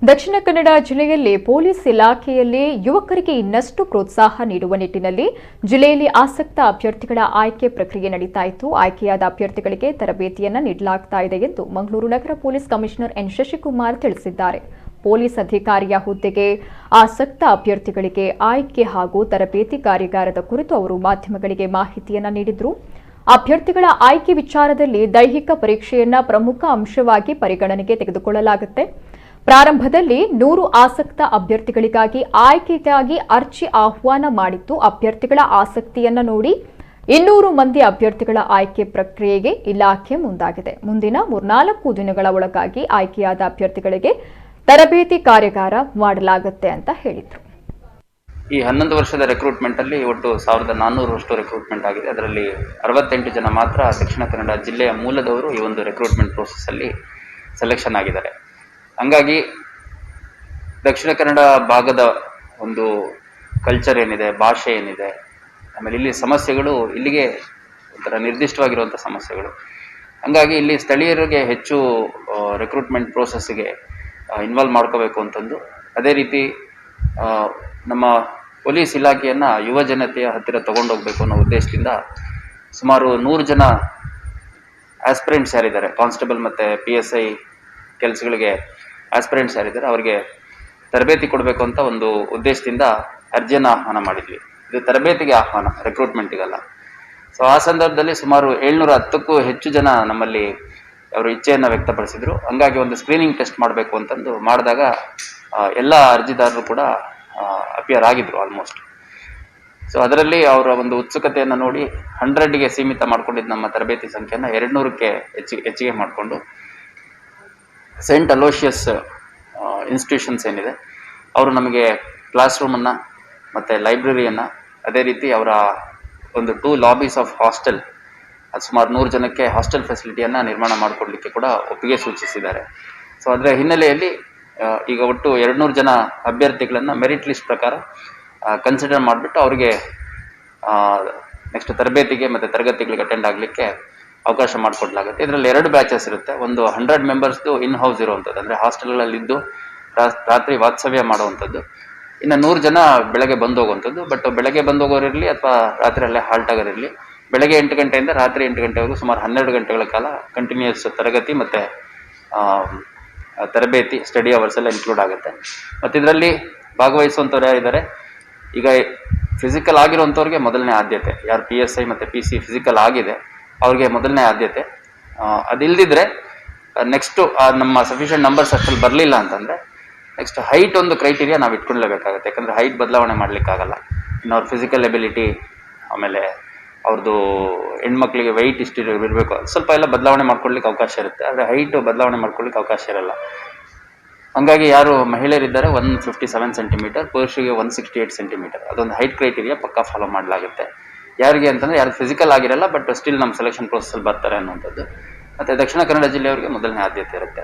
ದಕ್ಷಿಣ ಕನ್ನಡ ಜಿಲ್ಲೆಯಲ್ಲಿ ಪೊಲೀಸ್ ಇಲಾಖೆಯಲ್ಲಿ ಯುವಕರಿಗೆ ಇನ್ನಷ್ಟು ಪ್ರೋತ್ಸಾಹ ನೀಡುವ ನಿಟ್ಟಿನಲ್ಲಿ ಜಿಲ್ಲೆಯಲ್ಲಿ ಆಸಕ್ತ ಅಭ್ಯರ್ಥಿಗಳ ಆಯ್ಕೆ ಪ್ರಕ್ರಿಯೆ ನಡೀತಾ ಇತ್ತು. ಆಯ್ಕೆಯಾದ ಅಭ್ಯರ್ಥಿಗಳಿಗೆ ತರಬೇತಿಯನ್ನು ನೀಡಲಾಗ್ತಾ ಇದೆ ಎಂದು ಮಂಗಳೂರು ನಗರ ಪೊಲೀಸ್ ಕಮಿಷನರ್ ಎನ್ ಶಶಿಕುಮಾರ್ ತಿಳಿಸಿದ್ದಾರೆ. ಪೊಲೀಸ್ ಅಧಿಕಾರಿಯ ಹುದ್ದೆಗೆ ಆಸಕ್ತ ಅಭ್ಯರ್ಥಿಗಳಿಗೆ ಆಯ್ಕೆ ಹಾಗೂ ತರಬೇತಿ ಕಾರ್ಯಾಗಾರದ ಕುರಿತು ಅವರು ಮಾಧ್ಯಮಗಳಿಗೆ ಮಾಹಿತಿಯನ್ನು ನೀಡಿದರು. ಅಭ್ಯರ್ಥಿಗಳ ಆಯ್ಕೆ ವಿಚಾರದಲ್ಲಿ ದೈಹಿಕ ಪರೀಕ್ಷೆಯನ್ನ ಪ್ರಮುಖ ಅಂಶವಾಗಿ ಪರಿಗಣನೆಗೆ ತೆಗೆದುಕೊಳ್ಳಲಾಗುತ್ತೆ. ಪ್ರಾರಂಭದಲ್ಲಿ 100 ಆಸಕ್ತ ಅಭ್ಯರ್ಥಿಗಳಿಗಾಗಿ ಆಯ್ಕೆಗಾಗಿ ಅರ್ಜಿ ಆಹ್ವಾನ ಮಾಡಿತ್ತು. ಅಭ್ಯರ್ಥಿಗಳ ಆಸಕ್ತಿಯನ್ನು ನೋಡಿ 200 ಮಂದಿ ಅಭ್ಯರ್ಥಿಗಳ ಆಯ್ಕೆ ಪ್ರಕ್ರಿಯೆಗೆ ಇಲಾಖೆ ಮುಂದಾಗಿದೆ. ಮುಂದಿನ 3-4 ದಿನಗಳ ಒಳಗಾಗಿ ಆಯ್ಕೆಯಾದ ಅಭ್ಯರ್ಥಿಗಳಿಗೆ ತರಬೇತಿ ಕಾರ್ಯಾಗಾರ ಮಾಡಲಾಗುತ್ತೆ ಅಂತ ಹೇಳಿದರು. ಈ 11 ವರ್ಷದ ರಿಕ್ರೂಟ್ಮೆಂಟ್ ಅಲ್ಲಿ ಒಟ್ಟು 1400 ರಿಕ್ರೂಟ್ಮೆಂಟ್ ಆಗಿದೆ. ಅದರಲ್ಲಿ 68 ಜನ ಮಾತ್ರ ದಕ್ಷಿಣ ಕನ್ನಡ ಜಿಲ್ಲೆಯ ಮೂಲದವರು ಈ ಒಂದು ರಿಕ್ರೂಟ್ಮೆಂಟ್ ಪ್ರೋಸೆಸ್ ಅಲ್ಲಿ ಸೆಲೆಕ್ಷನ್ ಆಗಿದ್ದಾರೆ. ಹಂಗಾಗಿ ದಕ್ಷಿಣ ಕನ್ನಡ ಭಾಗದ ಒಂದು ಕಲ್ಚರ್ ಏನಿದೆ, ಭಾಷೆ ಏನಿದೆ, ಆಮೇಲೆ ಇಲ್ಲಿ ಸಮಸ್ಯೆಗಳು ಇಲ್ಲಿಗೆ ಒಂಥರ ನಿರ್ದಿಷ್ಟವಾಗಿರುವಂಥ ಸಮಸ್ಯೆಗಳು. ಹಂಗಾಗಿ ಇಲ್ಲಿ ಸ್ಥಳೀಯರಿಗೆ ಹೆಚ್ಚು ರಿಕ್ರೂಟ್ಮೆಂಟ್ ಪ್ರೋಸೆಸ್ಗೆ ಇನ್ವಾಲ್ವ್ ಮಾಡ್ಕೋಬೇಕು ಅಂತಂದು, ಅದೇ ರೀತಿ ನಮ್ಮ ಪೊಲೀಸ್ ಇಲಾಖೆಯನ್ನು ಯುವ ಜನತೆಯ ಹತ್ತಿರ ತಗೊಂಡೋಗ್ಬೇಕು ಅನ್ನೋ ಉದ್ದೇಶದಿಂದ ಸುಮಾರು 100 ಜನ ಆಸ್ಪಿರೆಂಟ್ಸ್ ಯಾರಿದ್ದಾರೆ, ಕಾನ್ಸ್ಟೇಬಲ್ ಮತ್ತು PSI ಕೆಲಸಗಳಿಗೆ ಆಸ್ಪಿರೆಂಟ್ಸ್ ಯಾರಿದ್ದಾರೆ ಅವರಿಗೆ ತರಬೇತಿ ಕೊಡಬೇಕು ಅಂತ ಒಂದು ಉದ್ದೇಶದಿಂದ ಅರ್ಜಿಯನ್ನು ಆಹ್ವಾನ ಮಾಡಿದ್ವಿ. ಇದು ತರಬೇತಿಗೆ ಆಹ್ವಾನ, ರಿಕ್ರೂಟ್ಮೆಂಟಿಗಲ್ಲ. ಸೊ ಆ ಸಂದರ್ಭದಲ್ಲಿ ಸುಮಾರು 710ಕ್ಕೂ ಹೆಚ್ಚು ಜನ ನಮ್ಮಲ್ಲಿ ಅವರು ಇಚ್ಛೆಯನ್ನು ವ್ಯಕ್ತಪಡಿಸಿದರು. ಹಂಗಾಗಿ ಒಂದು ಸ್ಕ್ರೀನಿಂಗ್ ಟೆಸ್ಟ್ ಮಾಡಬೇಕು ಅಂತಂದು ಮಾಡಿದಾಗ ಎಲ್ಲ ಅರ್ಜಿದಾರರು ಕೂಡ ಅಪಿಯರ್ ಆಗಿದ್ರು ಆಲ್ಮೋಸ್ಟ್. ಸೊ ಅದರಲ್ಲಿ ಅವರ ಒಂದು ಉತ್ಸುಕತೆಯನ್ನು ನೋಡಿ 100ಗೆ ಸೀಮಿತ ಮಾಡ್ಕೊಂಡಿದ್ದು ನಮ್ಮ ತರಬೇತಿ ಸಂಖ್ಯೆಯನ್ನು 200ಕ್ಕೆ ಹೆಚ್ಚಿಗೆ ಮಾಡಿಕೊಂಡು ಸೆಂಟ್ ಅಲೋಷಿಯಸ್ ಇನ್ಸ್ಟಿಟ್ಯೂಷನ್ಸ್ ಏನಿದೆ ಅವರು ನಮಗೆ ಕ್ಲಾಸ್ ರೂಮನ್ನು ಮತ್ತು ಲೈಬ್ರರಿಯನ್ನು, ಅದೇ ರೀತಿ ಅವರ ಒಂದು 2 ಲಾಬೀಸ್ ಆಫ್ ಹಾಸ್ಟೆಲ್, ಅದು ಸುಮಾರು 100 ಜನಕ್ಕೆ ಹಾಸ್ಟೆಲ್ ಫೆಸಿಲಿಟಿಯನ್ನು ನಿರ್ಮಾಣ ಮಾಡಿಕೊಡ್ಲಿಕ್ಕೆ ಕೂಡ ಒಪ್ಪಿಗೆ ಸೂಚಿಸಿದ್ದಾರೆ. ಸೊ ಅದರ ಹಿನ್ನೆಲೆಯಲ್ಲಿ ಈಗ ಒಟ್ಟು 200 ಜನ ಅಭ್ಯರ್ಥಿಗಳನ್ನು ಮೆರಿಟ್ ಲಿಸ್ಟ್ ಪ್ರಕಾರ ಕನ್ಸಿಡರ್ ಮಾಡಿಬಿಟ್ಟು ಅವರಿಗೆ ನೆಕ್ಸ್ಟ್ ತರಬೇತಿಗೆ ಮತ್ತು ತರಗತಿಗಳಿಗೆ ಅಟೆಂಡ್ ಆಗಲಿಕ್ಕೆ ಅವಕಾಶ ಮಾಡಿಕೊಡ್ಲಾಗುತ್ತೆ. ಇದರಲ್ಲಿ 2 ಬ್ಯಾಚಸ್ ಇರುತ್ತೆ. ಒಂದು 100 ಮೆಂಬರ್ಸ್ದು ಇನ್ ಹೌಸ್ ಇರುವಂಥದ್ದು, ಅಂದರೆ ಹಾಸ್ಟೆಲ್ಗಳಲ್ಲಿದ್ದು ರಾತ್ರಿ ವಾಸ್ತವ್ಯ ಮಾಡುವಂಥದ್ದು. ಇನ್ನು 100 ಜನ ಬೆಳಗ್ಗೆ ಬಂದು ಹೋಗುವಂಥದ್ದು. ಬಟ್ ಬೆಳಗ್ಗೆ ಬಂದು ಹೋಗೋರಿರಲಿ ಅಥವಾ ರಾತ್ರಿ ಅಲ್ಲೇ ಹಾಲ್ಟ್ ಆಗೋರಿರಲಿ, ಬೆಳಗ್ಗೆ 8 ಗಂಟೆಯಿಂದ ರಾತ್ರಿ 8 ಗಂಟೆವರೆಗೂ ಸುಮಾರು 12 ಗಂಟೆಗಳ ಕಾಲ ಕಂಟಿನ್ಯೂಸ್ ತರಗತಿ ಮತ್ತು ತರಬೇತಿ ಸ್ಟಡಿ ಅವರ್ಸ್ ಎಲ್ಲ ಇನ್ಕ್ಲೂಡ್ ಆಗುತ್ತೆ. ಮತ್ತು ಇದರಲ್ಲಿ ಭಾಗವಹಿಸುವಂಥವ್ರು ಯಾರಿದ್ದಾರೆ, ಈಗ ಫಿಸಿಕಲ್ ಆಗಿರುವಂಥವ್ರಿಗೆ ಮೊದಲನೇ ಆದ್ಯತೆ. ಯಾರು PSI ಮತ್ತು PC ಫಿಸಿಕಲ್ ಆಗಿದೆ ಅವ್ರಿಗೆ ಮೊದಲನೇ ಆದ್ಯತೆ. ಅದಿಲ್ಲದಿದ್ದರೆ ನೆಕ್ಸ್ಟು ನಮ್ಮ ಸಫಿಷಿಯೆಂಟ್ ನಂಬರ್ಸ್ ಅಷ್ಟಲ್ಲಿ ಬರಲಿಲ್ಲ ಅಂತಂದರೆ ನೆಕ್ಸ್ಟ್ ಹೈಟ್ ಒಂದು ಕ್ರೈಟೀರಿಯಾ ನಾವು ಇಟ್ಕೊಳ್ಳೇಬೇಕಾಗುತ್ತೆ. ಯಾಕಂದರೆ ಹೈಟ್ ಬದಲಾವಣೆ ಮಾಡಲಿಕ್ಕಾಗಲ್ಲ. ಇನ್ನು ಅವ್ರ ಫಿಸಿಕಲ್ ಎಬಿಲಿಟಿ, ಆಮೇಲೆ ಅವ್ರದ್ದು ಹೆಣ್ಮಕ್ಳಿಗೆ ವೆಯ್ಟ್ ಇಷ್ಟು ಇರಬೇಕು, ಸ್ವಲ್ಪ ಎಲ್ಲ ಬದಲಾವಣೆ ಮಾಡ್ಕೊಳ್ಲಿಕ್ಕೆ ಅವಕಾಶ ಇರುತ್ತೆ. ಆದರೆ ಹೈಟು ಬದಲಾವಣೆ ಮಾಡ್ಕೊಳ್ಳಿಕ್ಕೆ ಅವಕಾಶ ಇರಲ್ಲ. ಹಂಗಾಗಿ ಯಾರು ಮಹಿಳೆಯರಿದ್ದಾರೆ 157 ಸೆಂಟಿಮೀಟರ್, ಪುರುಷರಿಗೆ 168 ಸೆಂಟಿಮೀಟರ್, ಅದೊಂದು ಹೈಟ್ ಕ್ರೈಟೀರಿಯಾ ಪಕ್ಕಾ ಫಾಲೋ ಮಾಡಲಾಗುತ್ತೆ. ಯಾರಿಗೆ ಅಂತಂದರೆ ಯಾರು ಫಿಸಿಕಲ್ ಆಗಿರಲ್ಲ ಬಟ್ ಸ್ಟಿಲ್ ನಮ್ಮ ಸೆಲೆಕ್ಷನ್ ಪ್ರೋಸೆಸ್ಸಲ್ಲಿ ಬರ್ತಾರೆ ಅನ್ನುವಂಥದ್ದು. ಮತ್ತು ದಕ್ಷಿಣ ಕನ್ನಡ ಜಿಲ್ಲೆಯವರಿಗೆ ಮೊದಲನೇ ಆದ್ಯತೆ ಇರುತ್ತೆ.